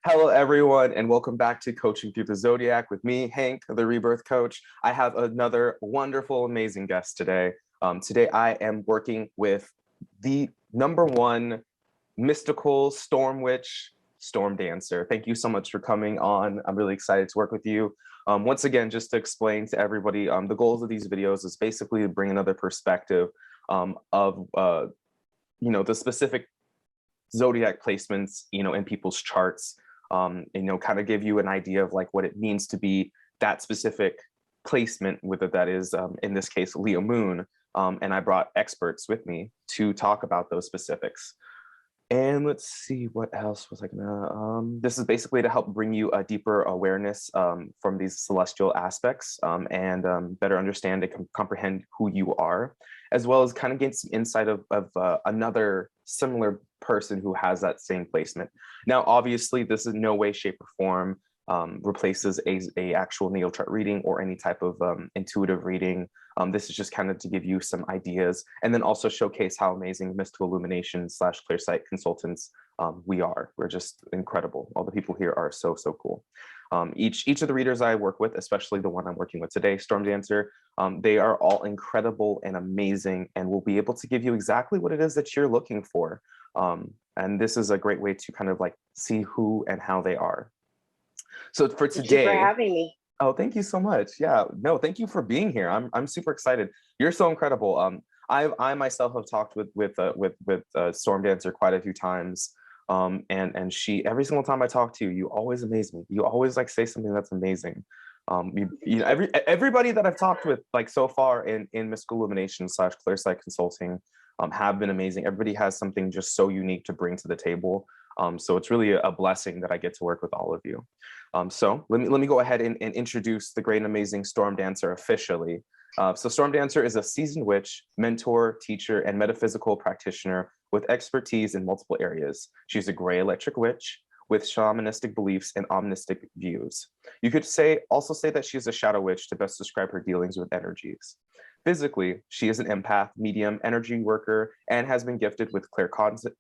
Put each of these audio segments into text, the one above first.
Hello, everyone, and welcome back to Coaching Through the Zodiac with me, Hank, the Rebirth Coach. I have another wonderful, amazing guest today. Today, I am working with the #1 mystical storm witch, Storm Dancer. Thank you so much for coming on. I'm really excited to work with you. Once again, just to explain to everybody, the goals of these videos is basically to bring another perspective of the specific zodiac placements, in people's charts, kind of give you an idea of like what it means to be that specific placement, whether that is, in this case, Leo moon. And I brought experts with me to talk about those specifics. And let's see, what else was I gonna, this is basically to help bring you a deeper awareness from these celestial aspects and better understand and comprehend who you are, as well as kind of get some insight of another similar person who has that same placement. Now, obviously, this is no way, shape, or form replaces a actual natal chart reading or any type of intuitive reading. This is just kind of to give you some ideas and then also showcase how amazing mystical illumination / clear sight consultants we are. We're just incredible. All the people here are so cool. Each of the readers I work with, especially the one I'm working with today, Storm Dancer, they are all incredible and amazing and will be able to give you exactly what it is that you're looking for. And this is a great way to kind of like see who and how they are. So for today, thank you for having me. Oh, thank you so much. Yeah, no, thank you for being here. I'm super excited. You're so incredible. I myself have talked with Storm Dancer quite a few times. And she, every single time I talk to you, you always amaze me. You always like say something that's amazing. Everybody that I've talked with like so far in mystical illumination / clear sight consulting have been amazing. Everybody has something just so unique to bring to the table. So it's really a blessing that I get to work with all of you. So let me go ahead and introduce the great and amazing Storm Dancer officially. So Storm Dancer is a seasoned witch, mentor, teacher, and metaphysical practitioner with expertise in multiple areas. She's a gray electric witch with shamanistic beliefs and omnistic views. You could also say that she's a shadow witch to best describe her dealings with energies. Physically, she is an empath, medium, energy worker, and has been gifted with clairsentience,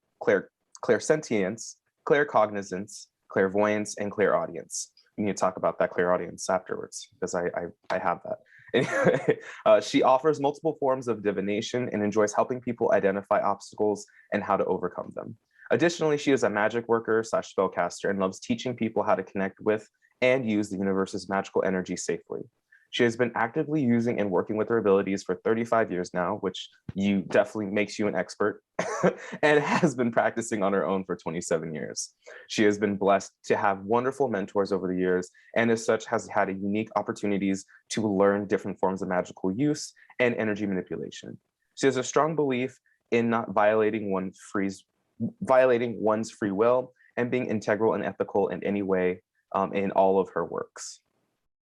claircognizance, clairvoyance, and clairaudience. We need to talk about that clairaudience afterwards because I have that. Anyway, she offers multiple forms of divination and enjoys helping people identify obstacles and how to overcome them. Additionally, she is a magic worker / spellcaster and loves teaching people how to connect with and use the universe's magical energy safely. She has been actively using and working with her abilities for 35 years now, which definitely makes you an expert, and has been practicing on her own for 27 years. She has been blessed to have wonderful mentors over the years, and as such has had unique opportunities to learn different forms of magical use and energy manipulation. She has a strong belief in not violating one's free will and being integral and ethical in any way in all of her works.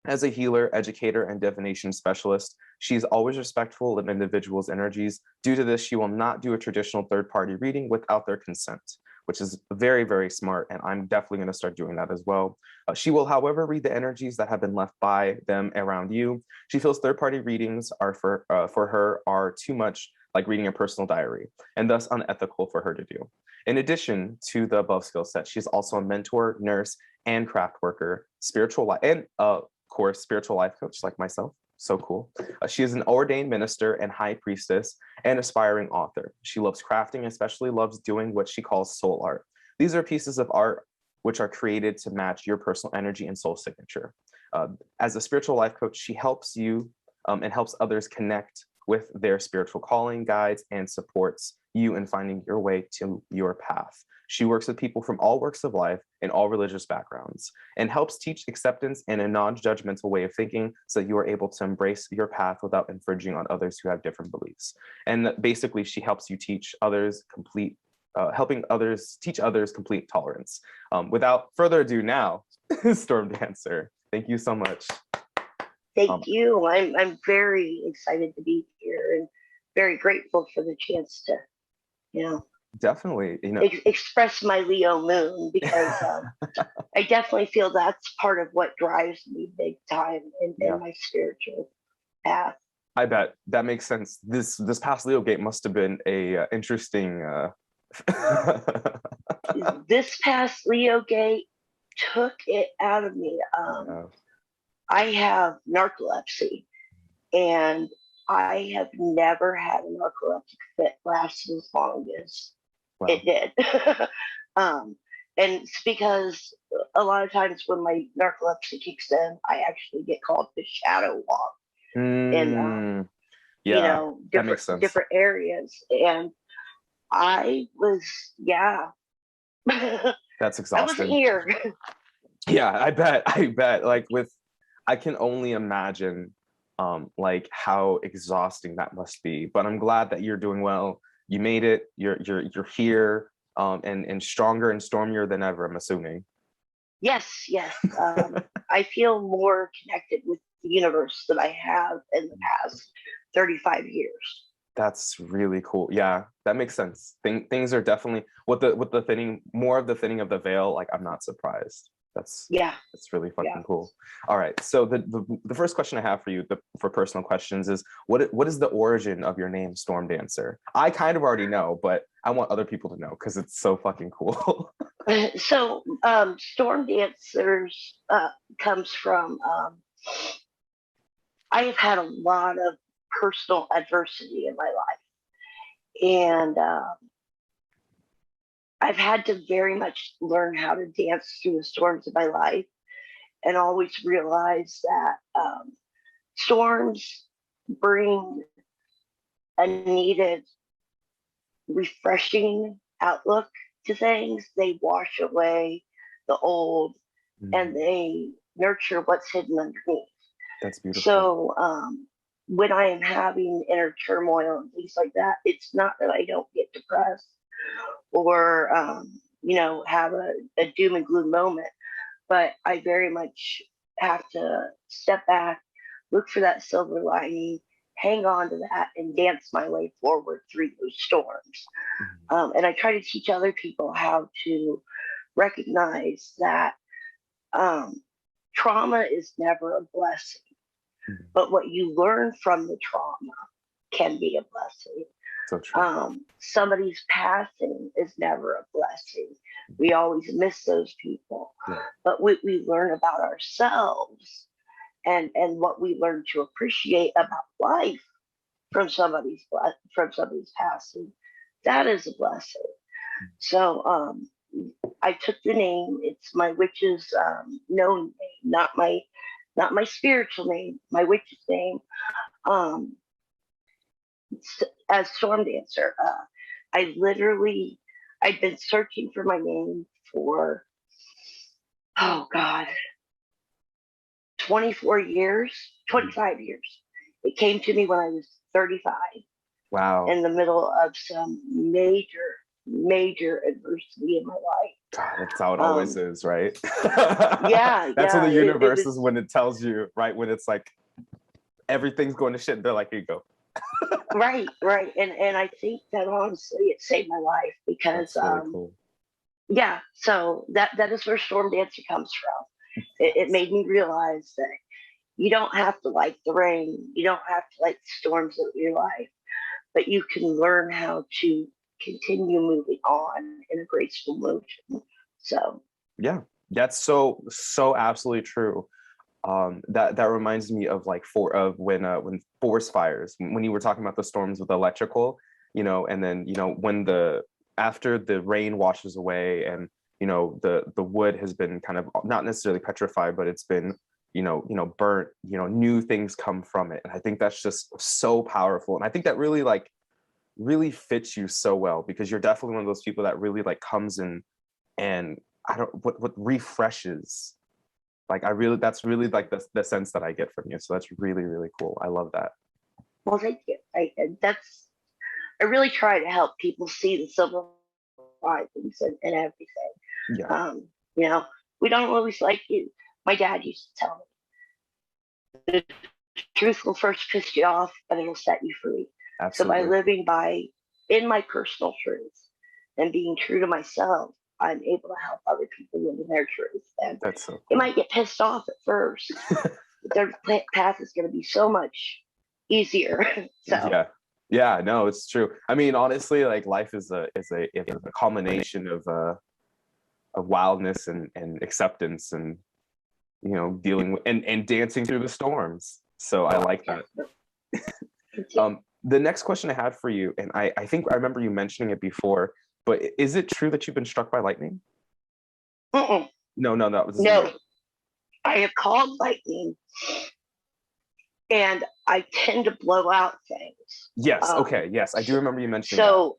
As a healer, educator, and divination specialist, she is always respectful of individuals' energies. Due to this, she will not do a traditional third-party reading without their consent, which is very, very smart, and I'm definitely going to start doing that as well. She will, however, read the energies that have been left by them around you. She feels third-party readings are for her are too much like reading a personal diary, and thus unethical for her to do. In addition to the above skill set, she's also a mentor, nurse, and craft worker, spiritual life coach like myself. So cool. She is an ordained minister and high priestess and aspiring author. She loves crafting, especially loves doing what she calls soul art. These are pieces of art which are created to match your personal energy and soul signature. As a spiritual life coach, she helps you and helps others connect with their spiritual calling, guides, and supports you in finding your way to your path. She works with people from all walks of life and all religious backgrounds and helps teach acceptance and a non-judgmental way of thinking so that you are able to embrace your path without infringing on others who have different beliefs. And basically, she helps you teach others teach others complete tolerance. Without further ado now, Storm Dancer, thank you so much. Thank you. I'm very excited to be here and very grateful for the chance to, definitely, express my Leo moon, because I definitely feel that's part of what drives me big time in my spiritual path. I bet that makes sense. This past Leo gate must have been a interesting. This past Leo gate took it out of me. Wow. I have narcolepsy, and I have never had a narcoleptic fit last as long as it did. And it's because a lot of times when my narcolepsy kicks in, I actually get called to shadow walk in, Yeah, that makes sense. different areas. And I was, That's I wasn't exhausting. here. Yeah, I bet. Like I can only imagine like how exhausting that must be. But I'm glad that you're doing well. You made it. You're here, and stronger and stormier than ever, I'm assuming. Yes. I feel more connected with the universe than I have in the past 35 years. That's really cool. Yeah, that makes sense. Things are definitely with the thinning, more of the thinning of the veil. Like, I'm not surprised. That's really fucking cool. All right. So the first question I have for you, for personal questions, is what is the origin of your name, Storm Dancer? I kind of already know, but I want other people to know because it's so fucking cool. So Storm Dancers comes from I have had a lot of personal adversity in my life, and I've had to very much learn how to dance through the storms of my life, and always realize that storms bring a needed refreshing outlook to things. They wash away the old and they nurture what's hidden underneath. That's beautiful. So when I am having inner turmoil and things like that, it's not that I don't get depressed or have a doom and gloom moment, but I very much have to step back, look for that silver lining, hang on to that, and dance my way forward through those storms. And I try to teach other people how to recognize that trauma is never a blessing, but what you learn from the trauma can be a blessing. So true. Somebody's passing is never a blessing. We always miss those people, but we learn about ourselves and what we learn to appreciate about life from somebody's passing. That is a blessing. So I took the name. It's my witch's known name, not my spiritual name, my witch's name. As Storm Dancer, I'd been searching for my name for 24 years, 25 years. It came to me when I was 35. Wow. In the middle of some major adversity in my life. God, that's how it always is, right? That's what the universe is when it tells you, right? When it's like everything's going to shit, they're like, here you go. right. And I think that honestly it saved my life because really cool. So that is where Storm Dancer comes from. It made me realize that you don't have to like the rain, you don't have to like the storms of your life, but you can learn how to continue moving on in a graceful motion. So yeah, that's so absolutely true. That reminds me of when forest fires, when you were talking about the storms with electrical, and then when after the rain washes away and the wood has been kind of not necessarily petrified, but it's been burnt, new things come from it. And I think that's just so powerful. And I think that really fits you so well, because you're definitely one of those people that really comes in and what refreshes. That's really the sense that I get from you. So that's really, really cool. I love that. Well, thank you. I really try to help people see the silver linings and everything. Yeah. We don't always like it. My dad used to tell me, the truth will first piss you off, but it'll set you free. Absolutely. So by living in my personal truth and being true to myself, I'm able to help other people live in their truth. And that's so cool. It might get pissed off at first, but their path is going to be so much easier. So yeah, no, it's true. I mean, honestly, life is a culmination wildness and acceptance, and dealing with and dancing through the storms. So I like that. The next question I had for you, and I think I remember you mentioning it before, but is it true that you've been struck by lightning? Mm-mm. No. No, I have called lightning, and I tend to blow out things. Yes. Okay. Yes, I do remember you mentioning so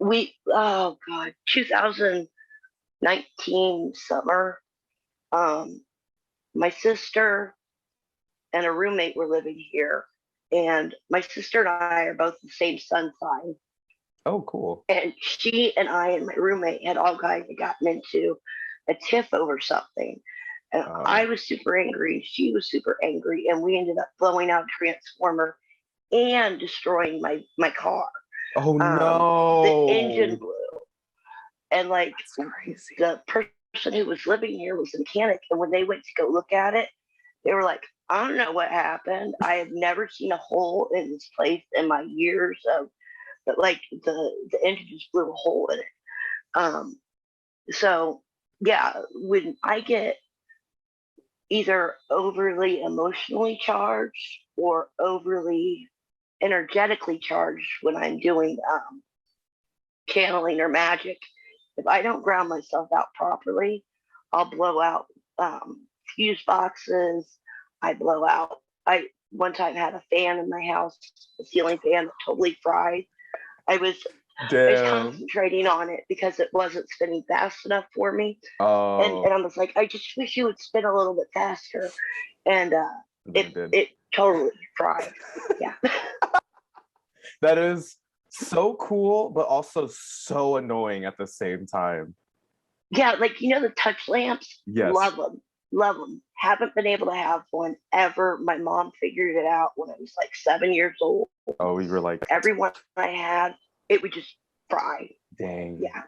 that. 2019 summer, my sister and a roommate were living here, and my sister and I are both the same sun sign. Oh, cool. And she and I and my roommate had all kind of gotten into a tiff over something. And I was super angry. She was super angry. And we ended up blowing out a transformer and destroying my car. Oh, no. The engine blew. And like, that's crazy. The person who was living here was a mechanic. And when they went to go look at it, they were like, I don't know what happened. I have never seen a hole in this place in my years of, but like the engine just blew a hole in it. So yeah, when I get either overly emotionally charged or overly energetically charged when I'm doing channeling or magic, if I don't ground myself out properly, I'll blow out fuse boxes. I blow out. I one time had a fan in my house, a ceiling fan that totally fried. I was concentrating on it because it wasn't spinning fast enough for me. Oh. And I was like, I just wish you would spin a little bit faster. And it totally fried. Yeah. That is so cool, but also so annoying at the same time. Yeah, like the touch lamps. Yes. Love them. Haven't been able to have one ever. My mom figured it out when I was like 7 years old. Oh, you were like, every one I had, it would just fry. Dang. Yeah.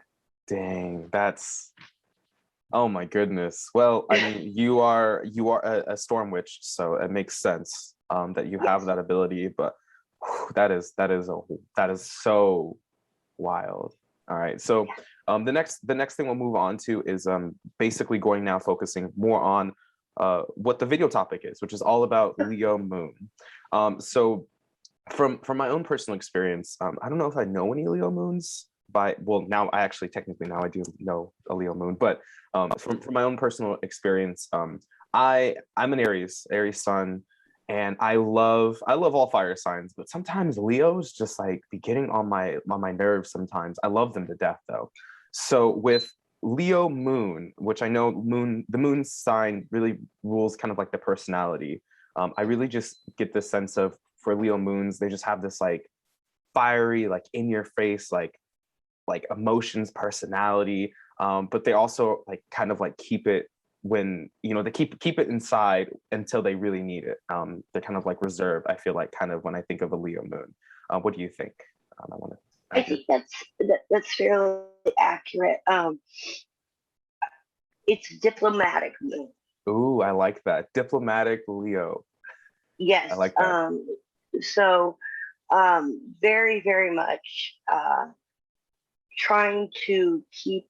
Dang. That's, oh my goodness. Well, I mean, you are a storm witch, so it makes sense that you have that ability. But whew, that is so wild. All right. So the next thing we'll move on to is basically focusing more on what the video topic is, which is all about Leo moon. So from my own personal experience, I don't know if I know any Leo moons now I actually technically now I do know a Leo moon, but from my own personal experience, I'm an Aries sun, and I love all fire signs, but sometimes Leos just like be getting on my nerves sometimes. I love them to death though. So with Leo moon, which I know the moon sign really rules kind of like the personality. I really just get this sense of, for Leo moons, they just have this like fiery, like in your face, like emotions, personality, but they also like kind of like keep it when they keep it inside until they really need it. They're kind of like reserved, I feel like, kind of when I think of a Leo moon. What do you think? I think that's fairly accurate. It's diplomatic moon. Ooh, I like that. Diplomatic Leo. Yes. I like that. So very, very much trying to keep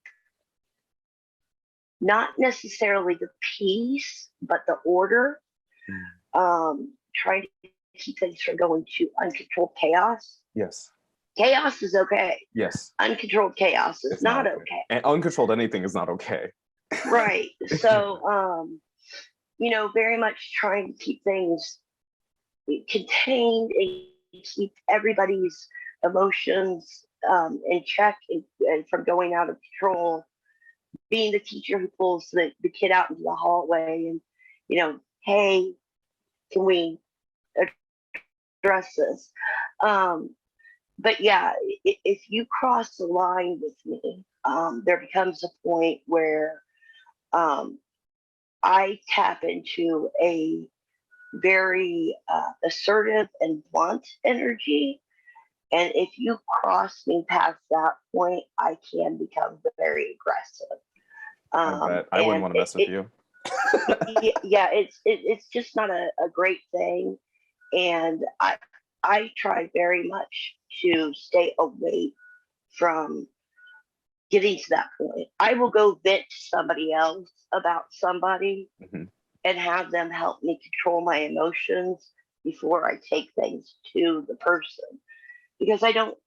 not necessarily the peace, but the order. Trying to keep things from going to uncontrolled chaos. Yes. Chaos is okay. Yes. Uncontrolled chaos is not okay. And uncontrolled anything is not okay. Right. So, very much trying to keep things contained and keep everybody's emotions in check and from going out of control. Being the teacher who pulls the kid out into the hallway and, hey, can we address this? But yeah, if you cross the line with me, there becomes a point where I tap into a very assertive and blunt energy. And if you cross me past that point, I can become very aggressive. I bet. I wouldn't want to mess with you. Yeah, it's just not a great thing. And I try very much to stay away from getting to that point. I will go vent to somebody else about somebody Mhm. and have them help me control my emotions before I take things to the person, because I don't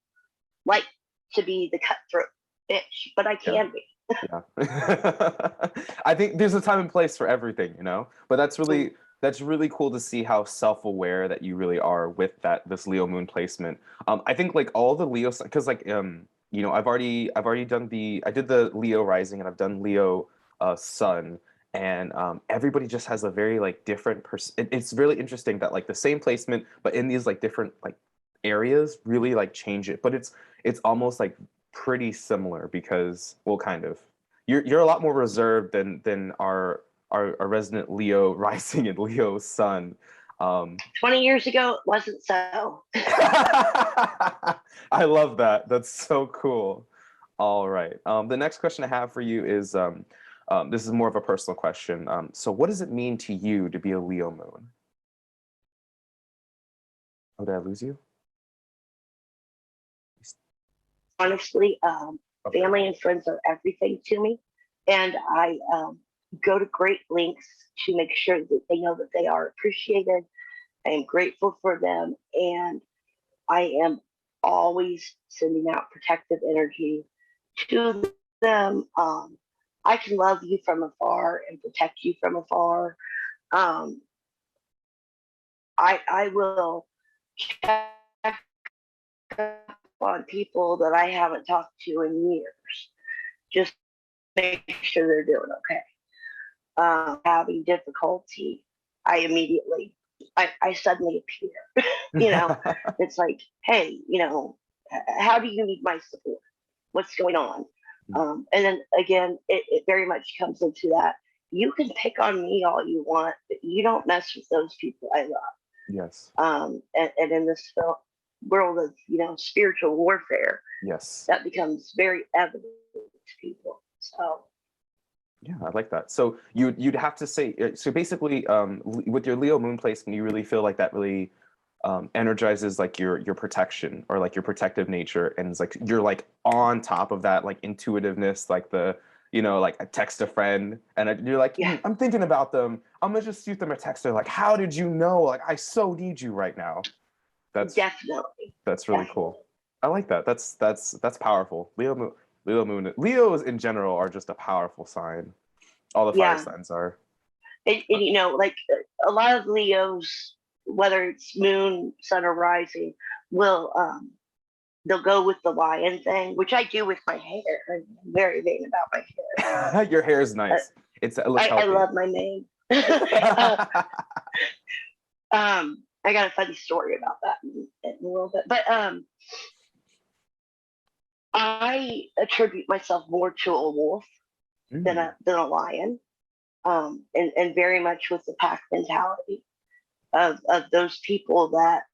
like to be the cutthroat bitch, but I Yeah. can be. Yeah. I think there's a time and place for everything, but that's really cool to see how self-aware that you really are with this Leo moon placement. I think like all the Leo, because like I've already done I did the Leo rising, and I've done Leo sun, and everybody just has a very like different it's really interesting that like the same placement but in these like different like areas really like change it, but it's almost like pretty similar because, well, kind of. You're a lot more reserved than our resident Leo rising and Leo sun. 20 years ago, it wasn't so. I love that. That's so cool. All right. The next question I have for you is this is more of a personal question. So what does it mean to you to be a Leo moon? Oh, did I lose you? Honestly, Okay. family and friends are everything to me. And I go to great lengths to make sure that they know that they are appreciated. I am grateful for them. And I am always sending out protective energy to them. I can love you from afar and protect you from afar. Um, I will check on people that I haven't talked to in years, just make sure they're doing okay. Having difficulty, I immediately, I suddenly appear. you know, it's like, hey, how do you need my support? What's going on? And then again, it very much comes into that. You can pick on me all you want, but you don't mess with those people I love. Yes. And in this world of spiritual warfare, Yes. that becomes very evident to people. So Yeah, I like that. So you'd have to say, so basically, with your Leo moon placement, you really feel like that really energizes like your protection or like your protective nature, and it's like you're like on top of that like intuitiveness, like like I text a friend and you're like, yeah, I'm thinking about them. I'm gonna just shoot them a text. They're like, how did you know? Like I so need you right now. That's definitely, that's really definitely. cool. I like that. That's powerful. Leo moon. Leos in general are just a powerful sign. All the fire Yeah, signs are. like a lot of Leos, whether it's moon, sun, or rising, will they'll go with the lion thing, which I do with my hair. I'm very vain about my hair. Your hair is Uh, nice. It looks I healthy. love my mane. I got a funny story about that in a little bit, but I attribute myself more to a wolf than Mm, a lion, and very much with the pack mentality of those people that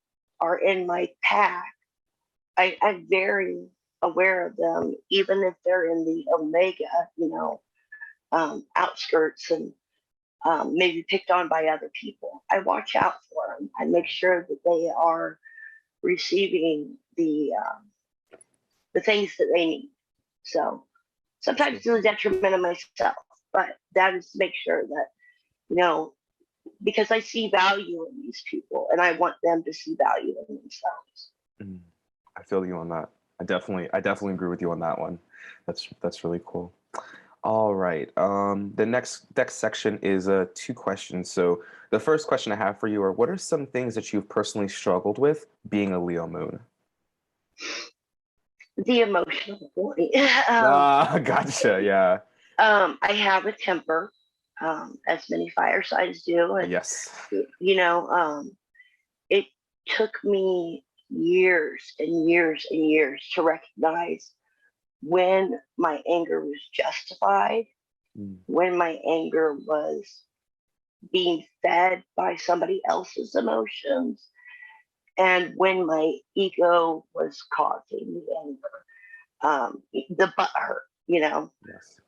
are in my pack. I'm very aware of them, even if they're in the omega, outskirts and maybe picked on by other people. I watch out for them. I make sure that they are receiving the things that they need. So sometimes to the detriment of myself, but that is to make sure that you know because I see value in these people and I want them to see value in themselves. mm. I feel you on that. I definitely agree with you on that one. That's really cool. All right. The next section is two questions. So the first question I have for you are, what are some things that you've personally struggled with being a Leo moon? The emotional point. Ah, gotcha. Yeah. I have a temper, as many fire signs do, and Yes. you know, it took me years and years and years to recognize when my anger was justified, Mm, when my anger was being fed by somebody else's emotions, and when my ego was causing the anger, the butt hurt. yes.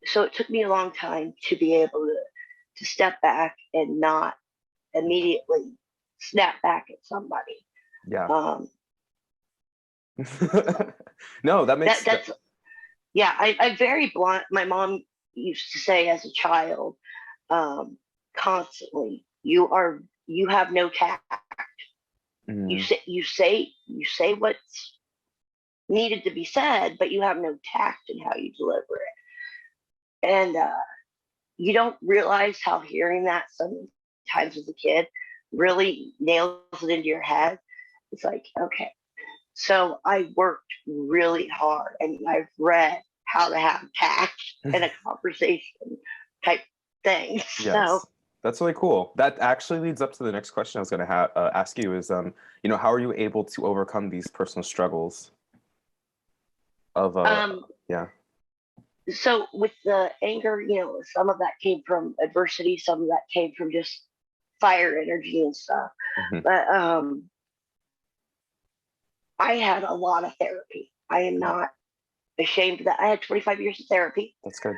So it took me a long time to be able to step back and not immediately snap back at somebody. Yeah. Um, No, that that makes that. that's Yeah, I'm very blunt. My mom used to say as a child, um, constantly, you have no tact. Mm, You say what's needed to be said, but you have no tact in how you deliver it. And you don't realize how hearing that sometimes as a kid really nails it into your head. It's like, okay, so I worked really hard and I've read how to have tact in a conversation type thing. So, yes, that's really cool. That actually leads up to the next question I was going to ask you is, how are you able to overcome these personal struggles of, um, yeah. so with the anger, some of that came from adversity, some of that came from just fire energy and stuff. Hmm. But I had a lot of therapy. I am not ashamed of that. I had 25 years of therapy. That's good.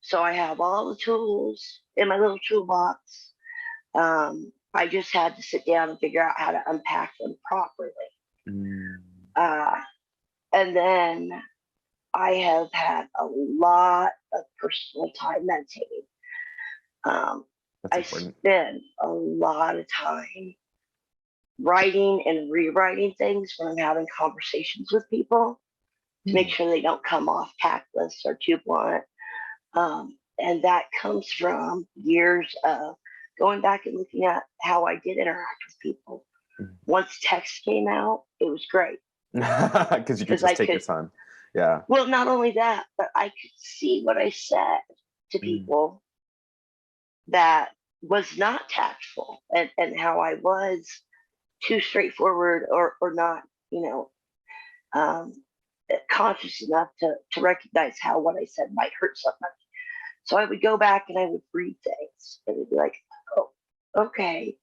So I have all the tools in my little toolbox. I just had to sit down and figure out how to unpack them properly. Mm, Uh, and then I have had a lot of personal time meditating. Um, that's I important. spend a lot of time writing and rewriting things when I'm having conversations with people to make Mm. sure they don't come off tactless or too blunt. And that comes from years of going back and looking at how I did interact with people. Mm. Once text came out, it was great Because you could because just I take your could, time. Yeah. well, not only that, but I could see what I said to Mm. people that was not tactful and how I was too straightforward or not, you know, um, conscious enough to recognize how what I said might hurt somebody. So I would go back and I would read things and it'd be like, oh, okay,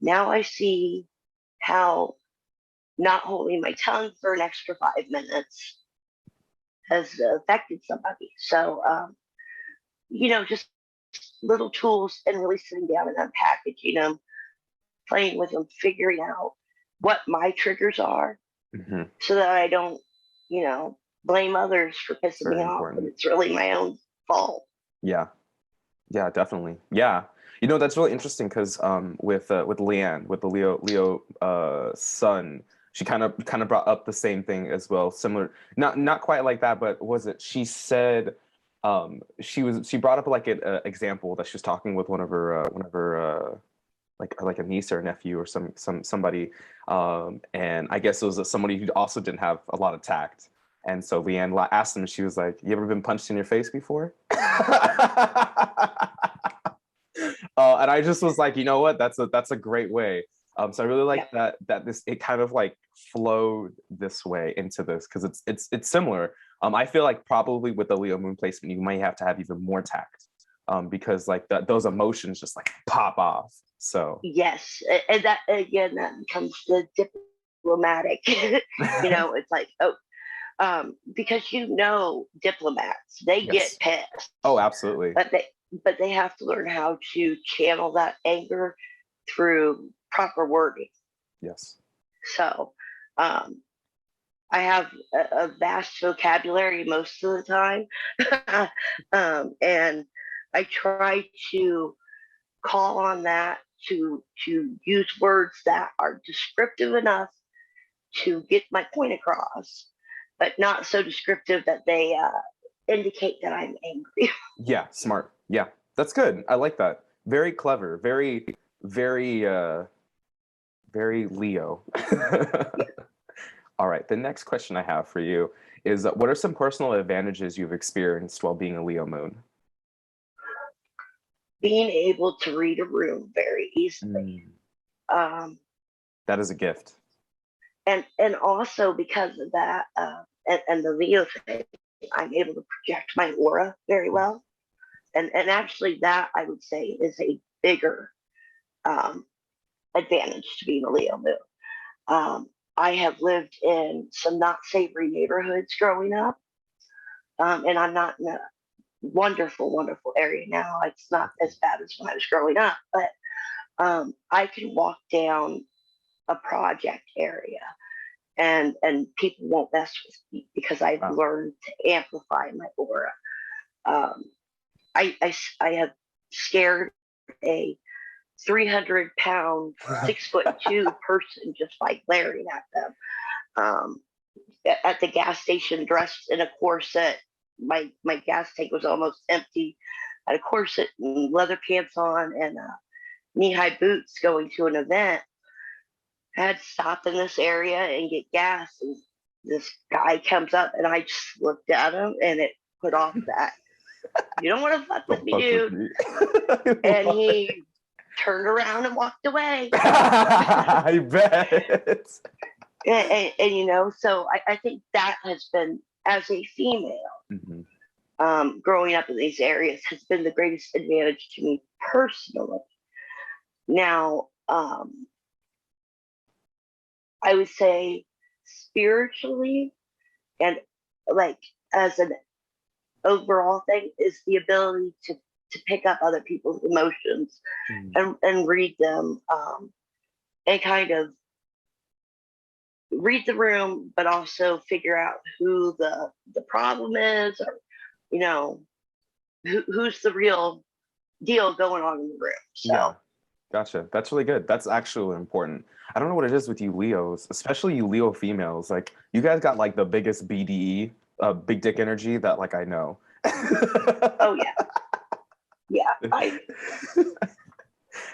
now I see how not holding my tongue for an extra 5 minutes has affected somebody. So, just little tools and really sitting down and unpackaging them, playing with them, figuring out what my triggers are Hmm. so that I don't, blame others for pissing me Very off when important. it's really my own fault. Yeah. Yeah, definitely. Yeah. That's really interesting because with Leanne, with the Leo son, she kind of brought up the same thing as well. Similar, not quite like that, but was it she said she brought up like an example that she was talking with one of her like a niece or a nephew or somebody, and I guess it was somebody who also didn't have a lot of tact. And so Leanne asked him, she was like, "You ever been punched in your face before?" And I just was like, you know what? That's a great way. So I really Yeah. like that this it kind of like flowed this way into this because it's similar. I feel like probably with the Leo moon placement, you might have to have even more tact, because like those emotions just like pop off. So Yes. And that, again, that becomes the diplomatic. It's like, oh, because diplomats, they get yes. pissed, Oh, absolutely. but they have to learn how to channel that anger through proper wording. Yes. So um, I have a vast vocabulary most of the time, and I try to call on that to use words that are descriptive enough to get my point across, but not so descriptive that they indicate that I'm angry. Yeah, smart. Yeah, that's good. I like that. Very clever. Very, very, very Leo. Yeah. All right. The next question I have for you is, what are some personal advantages you've experienced while being a Leo moon? Being able to read a room very easily. Mm, Um, that is a gift. and also because of that, and the Leo thing, I'm able to project my aura very well. And actually, that I would say is a bigger um, advantage to being a Leo moon. Um, I have lived in some not savory neighborhoods growing up, and I'm not in a wonderful, wonderful area now. It's not as bad as when I was growing up, but I can walk down a project area and people won't mess with me because I've Wow. learned to amplify my aura. Um, I have scared a 300-pound, 6'2" person just by glaring at them. At the gas station, dressed in a corset, my gas tank was almost empty. I had a corset and leather pants on and knee-high boots going to an event. I had to stop in this area and get gas, and this guy comes up, and I just looked at him, and it put off that "you don't want to fuck with Don't me, fuck dude." with me. And he turned around and walked away. I bet. And you know, so I think that has been, as a female, growing up in these areas, has been the greatest advantage to me personally. Now, I would say spiritually and like as an overall thing is the ability to pick up other people's emotions and read them, and kind of read the room, but also figure out who the problem is, or you know, who's the real deal going on in the room. So Yeah, gotcha. That's really good. That's actually important. I don't know what it is with you Leos, especially you Leo females. Like you guys got like the biggest BDE, big dick energy that like I know. oh yeah,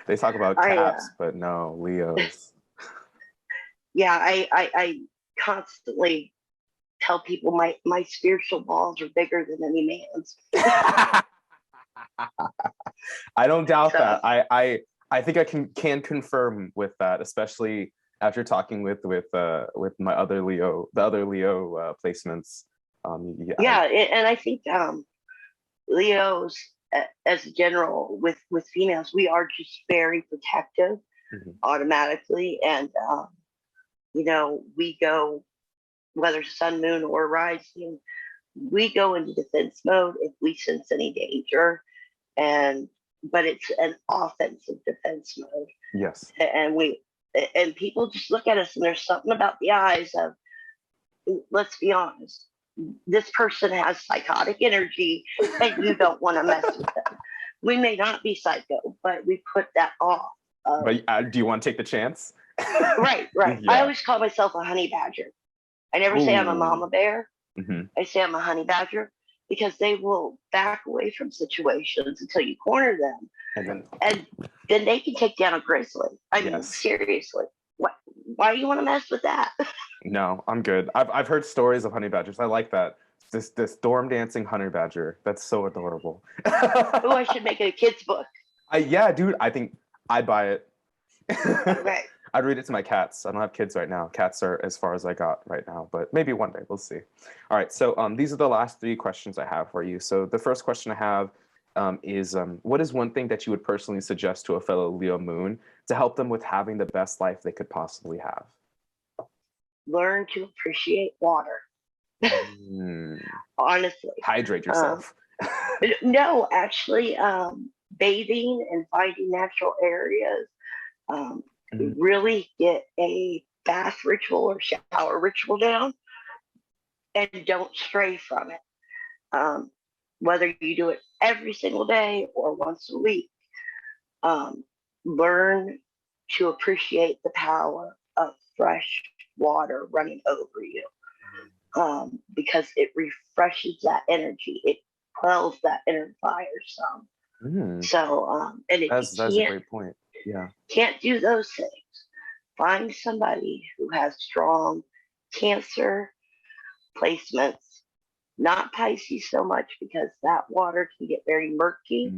They talk about caps, but no, Leos. I constantly tell people my spiritual balls are bigger than any man's. I don't doubt that. I think I can confirm with that, especially after talking with my other Leo, the other Leo placements. And I think Leos, as a general, with females, we are just very protective automatically, and you know, we go, whether sun, moon, or rising, we go into defense mode if we sense any danger, but it's an offensive defense mode. Yes. And people just look at us, and there's something about the eyes of, let's be honest, this person has psychotic energy, and you don't want to mess with them. We may not be psycho, but we put that off. But do you want to take the chance? Right. Yeah. I always call myself a honey badger. I never say I'm a mama bear. I say I'm a honey badger, because they will back away from situations until you corner them, and then they can take down a grizzly. I mean, seriously, why do you want to mess with that? No, I'm good. I've heard stories of honey badgers. I like that. This storm dancing honey badger. That's so adorable. Oh, I should make it a kid's book. Yeah, dude. I think I'd buy it. Right. I'd read it to my cats. I don't have kids right now. Cats are as far as I got right now, but maybe one day. We'll see. All right. So these are the last 3 questions I have for you. So the first question I have is what is one thing that you would personally suggest to a fellow Leo Moon to help them with having the best life they could possibly have? Learn to appreciate water. Honestly. Hydrate yourself. No, actually, bathing and finding natural areas. Really get a bath ritual or shower ritual down, and don't stray from it. Whether you do it every single day or once a week, learn to appreciate the power of fresh water running over you, because it refreshes that energy. It quells that inner fire some. So, and if that's a great point. Yeah. Can't do those things, find somebody who has strong Cancer placements, not Pisces so much, because that water can get very murky,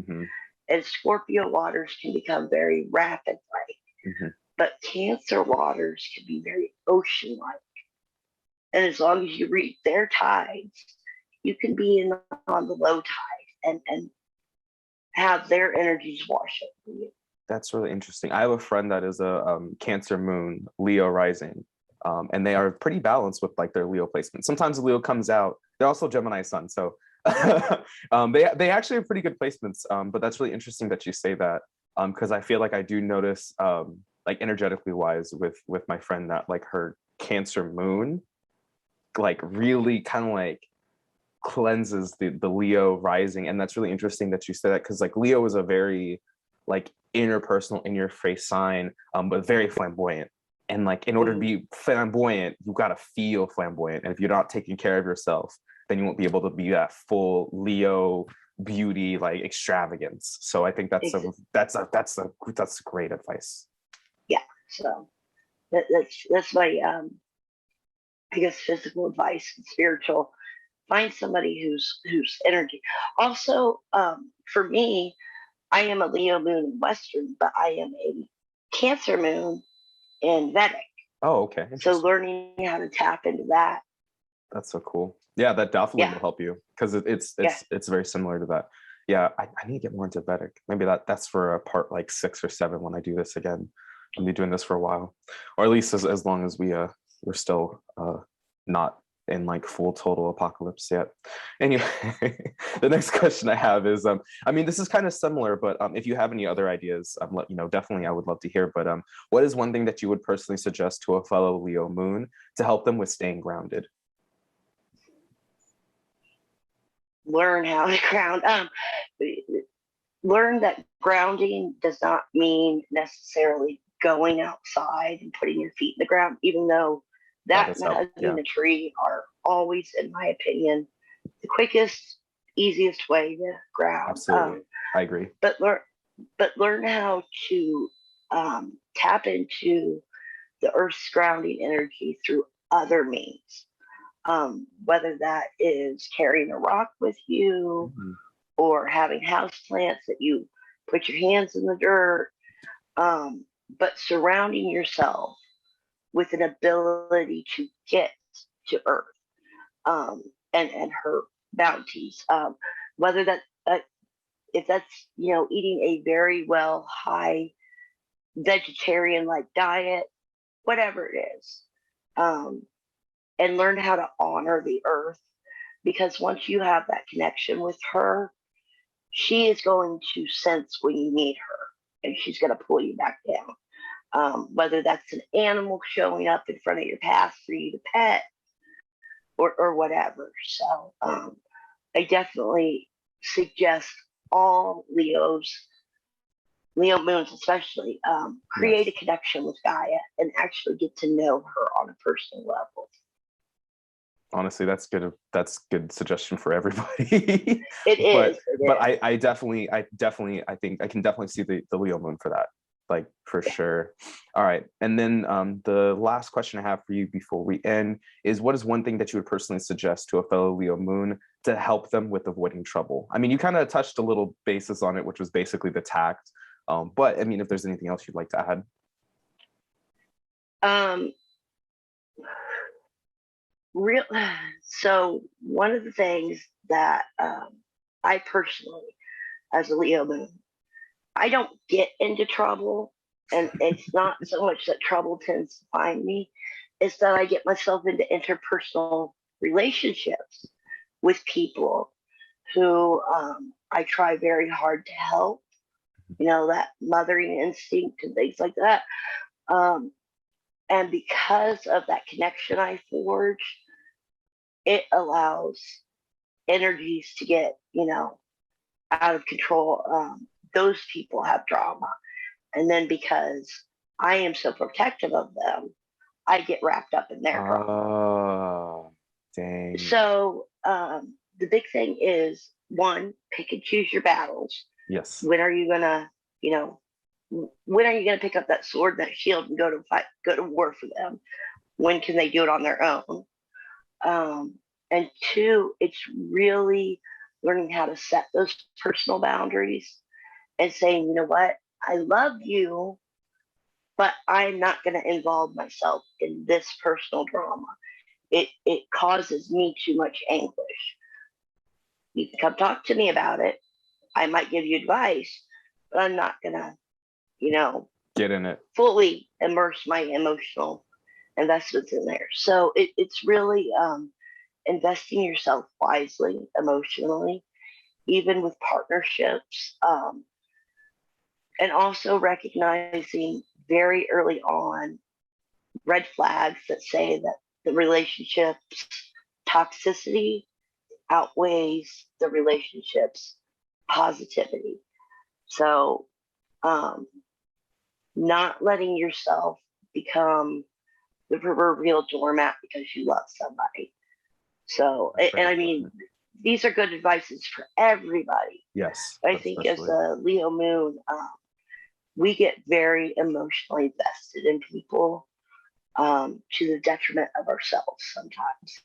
and Scorpio waters can become very rapid like. But Cancer waters can be very ocean like. And as long as you read their tides, you can be on the low tide and have their energies wash over you. That's really interesting. I have a friend that is a Cancer moon, Leo rising, and they are pretty balanced with like their Leo placement. Sometimes Leo comes out. They're also Gemini sun, so they actually have pretty good placements. But that's really interesting that you say that, because I feel like I do notice, like energetically wise, with my friend, that like her Cancer moon like really kind of like cleanses the Leo rising. And that's really interesting that you said that, because like Leo is a very like interpersonal, in your face sign, but very flamboyant. And like in order to be flamboyant, you got to feel flamboyant. And if you're not taking care of yourself, then you won't be able to be that full Leo beauty, like extravagance. So I think that's great advice. Yeah. So that's my I guess physical advice and spiritual. Find somebody who's energy. Also, for me, I am a Leo moon in Western, but I am a Cancer moon in Vedic. Oh, okay. So learning how to tap into that. That's so cool. Yeah, that definitely will help you, because it's very similar to that. Yeah, I need to get more into Vedic. Maybe that's for a part like 6 or 7 when I do this again. I'll be doing this for a while, or at least as long as we're still not in like full total apocalypse yet. Anyway, the next question I have is, I mean, this is kind of similar, but if you have any other ideas, definitely I would love to hear. But what is one thing that you would personally suggest to a fellow Leo moon to help them with staying grounded? Learn how to ground. Learn that grounding does not mean necessarily going outside and putting your feet in the ground, even though that and hugging a tree are always, in my opinion, the quickest, easiest way to ground. Absolutely. I agree. But learn how to tap into the Earth's grounding energy through other means. Whether that is carrying a rock with you, or having house plants that you put your hands in the dirt, but surrounding yourself with an ability to get to Earth and her bounties. Whether that if that's eating a very well high vegetarian like diet, whatever it is, and learn how to honor the Earth, because once you have that connection with her, she is going to sense when you need her, and she's going to pull you back down. Whether that's an animal showing up in front of your path for you to pet, or whatever. So I definitely suggest all Leo moons especially, create a connection with Gaia and actually get to know her on a personal level. Honestly, that's good suggestion for everybody. It is. But I think I can definitely see the Leo moon for that, like for sure. All right, and then the last question I have for you before we end is, what is one thing that you would personally suggest to a fellow Leo moon to help them with avoiding trouble? I mean, you kind of touched a little basis on it, which was basically the tact. But I mean, if there's anything else you'd like to add. So one of the things that I personally, as a Leo moon, I don't get into trouble, and it's not so much that trouble tends to find me, it's that I get myself into interpersonal relationships with people who I try very hard to help, that mothering instinct and things like that. And because of that connection I forge, it allows energies to get, out of control. Those people have drama. And then because I am so protective of them, I get wrapped up in their drama. Oh, dang. So the big thing is, one, pick and choose your battles. Yes. When are you going to, when are you going to pick up that sword, that shield, and go to war for them? When can they do it on their own? And two, it's really learning how to set those personal boundaries and saying, you know what, I love you, but I'm not going to involve myself in this personal drama. It causes me too much anguish. You can come talk to me about it. I might give you advice, but I'm not going to, get in it, fully immerse my emotional investments in there. So it's really investing yourself wisely emotionally, even with partnerships, and also recognizing very early on red flags that say that the relationship's toxicity outweighs the relationship's positivity. So, not letting yourself become the proverbial doormat because you love somebody. So, and I mean, these are good advices for everybody. Yes. I think as a Leo moon, we get very emotionally invested in people, to the detriment of ourselves sometimes.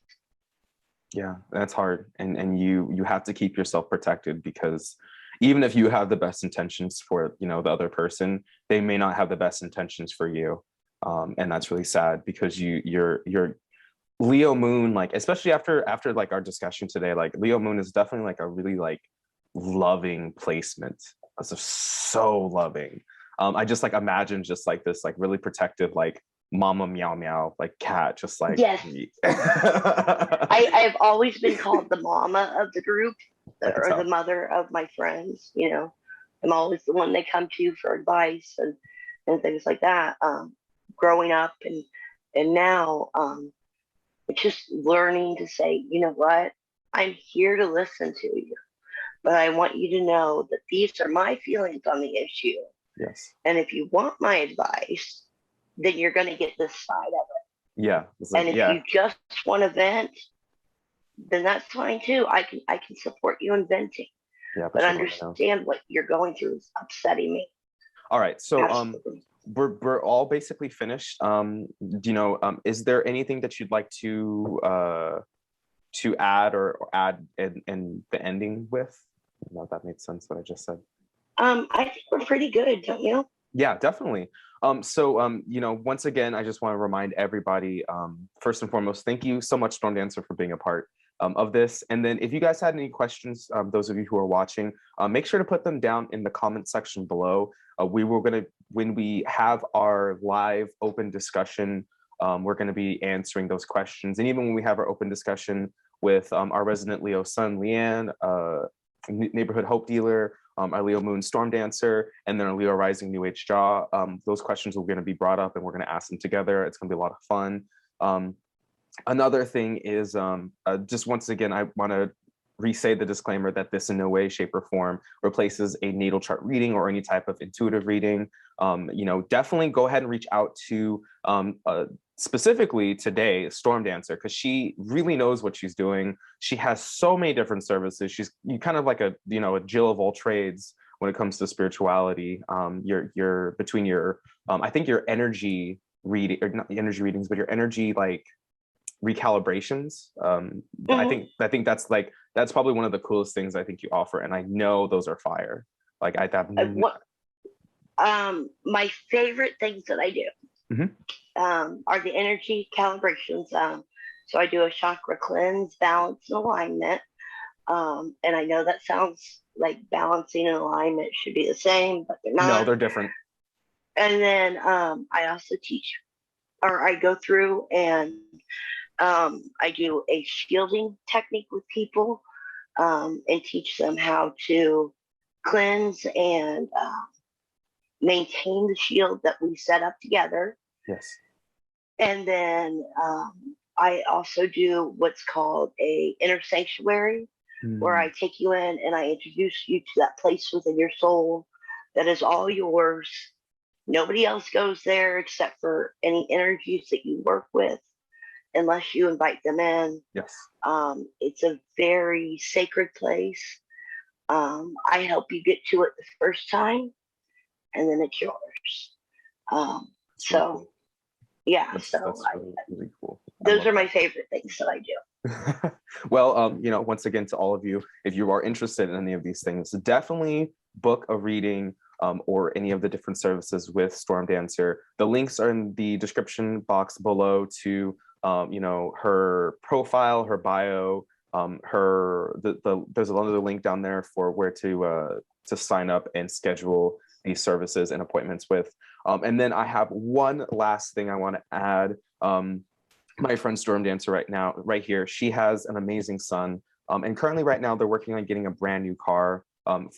Yeah, that's hard. And you have to keep yourself protected, because even if you have the best intentions for, you know, the other person, they may not have the best intentions for you. And that's really sad, because you're Leo moon, like, especially after like our discussion today, like Leo moon is definitely like a really like loving placement. It's just so loving. I just like imagine just like this like really protective like mama meow meow like cat, just like Yes. I've always been called the mama of the group, or the mother of my friends. You know, I'm always the one they come to for advice and things like that. Growing up and now, it's just learning to say, you know what, I'm here to listen to you, but I want you to know that these are my feelings on the issue. Yes. And if you want my advice, then you're going to get this side of it. Yeah. Like, and if you just want to vent, then that's fine too. I can support you in venting. Yeah, but understand what you're going through is upsetting me. All right. So we're all basically finished. You know, is there anything that you'd like to add or add in the ending with? I don't know if that made sense what I just said. I think we're pretty good, don't you? Yeah, definitely. You know, once again, I just want to remind everybody, first and foremost, thank you so much, Storm Dancer, for being a part of this. And then if you guys had any questions, those of you who are watching, make sure to put them down in the comment section below. When we have our live open discussion, we're going to be answering those questions. And even when we have our open discussion with our resident Leo Sun, Leanne, Neighborhood Hope Dealer, our Leo Moon Storm Dancer, and then our Leo Rising New Age Jaw, those questions are going to be brought up and we're going to ask them together. It's going to be a lot of fun. Another thing is, just once again, I want to re-say the disclaimer that this in no way, shape, or form replaces a natal chart reading or any type of intuitive reading. You know, definitely go ahead and reach out to specifically today Storm Dancer, because she really knows what she's doing. She has so many different services. She's kind of like a, you know, a Jill of all trades when it comes to spirituality. You're between your I think your energy reading, or not the energy readings, but your energy like recalibrations. I think that's probably one of the coolest things I think you offer, and I know those are fire. Like my favorite things that I do are the energy calibrations. So I do a chakra cleanse, balance, and alignment. And I know that sounds like balancing and alignment should be the same, but they're not. No, they're different. And then I also teach, or I go through and I do a shielding technique with people, and teach them how to cleanse and maintain the shield that we set up together. Yes. And then I also do what's called a inner sanctuary, where I take you in and I introduce you to that place within your soul that is all yours. Nobody else goes there except for any energies that you work with, unless you invite them in. Yes. It's a very sacred place. I help you get to it the first time, and then it's yours. So, yeah. That's really cool. Those are my favorite things that I do. Well, you know, once again, to all of you, if you are interested in any of these things, definitely book a reading or any of the different services with Storm Dancer. The links are in the description box below to you know, her profile, her bio, there's another link down there for where to sign up and schedule these services and appointments with. And then I have one last thing I want to add. My friend Storm Dancer right here, she has an amazing son. And currently right now they're working on getting a brand new car.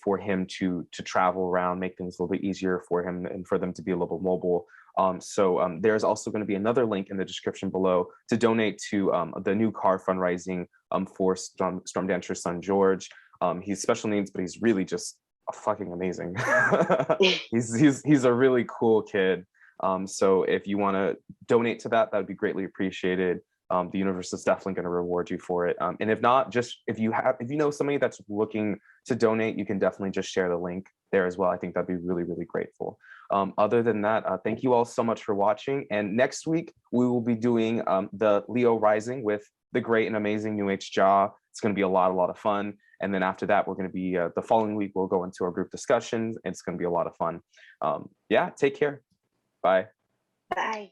for him to travel around, make things a little bit easier for him and for them to be a little bit mobile. So there's also going to be another link in the description below to donate to the new car fundraising for Stormdancer's son George. He's special needs, but he's really just fucking amazing. he's a really cool kid. So if you want to donate to that, that would be greatly appreciated. The universe is definitely going to reward you for it. And if not, just if you know somebody that's looking to donate, you can definitely just share the link there as well. I think that'd be really, really grateful. Other than that, thank you all so much for watching. And next week, we will be doing the Leo Rising with the great and amazing New Age Jaw. It's going to be a lot of fun. And then after that, we're going to be, the following week, we'll go into our group discussions. It's going to be a lot of fun. Yeah, take care. Bye. Bye.